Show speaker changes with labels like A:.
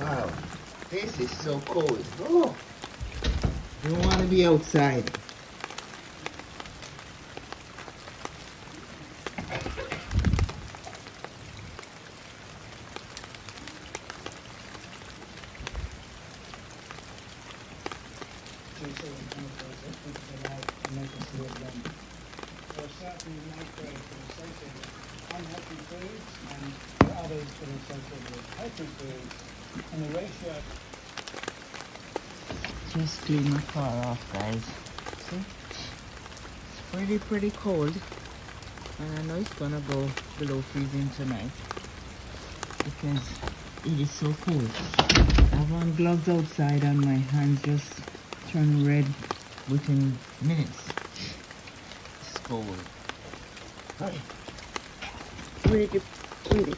A: Wow, this is so cold. Oh, don't want to be outside.
B: There are certain microbes that are associated with unhealthy foods and there are others that are associated with healthy foods. And the ratio...
A: Just clean my car off, guys. See? It's pretty cold. And I know it's gonna go below freezing tonight because it is so cold. I have on gloves outside and my hands just turn red within minutes. It's cold. Really, really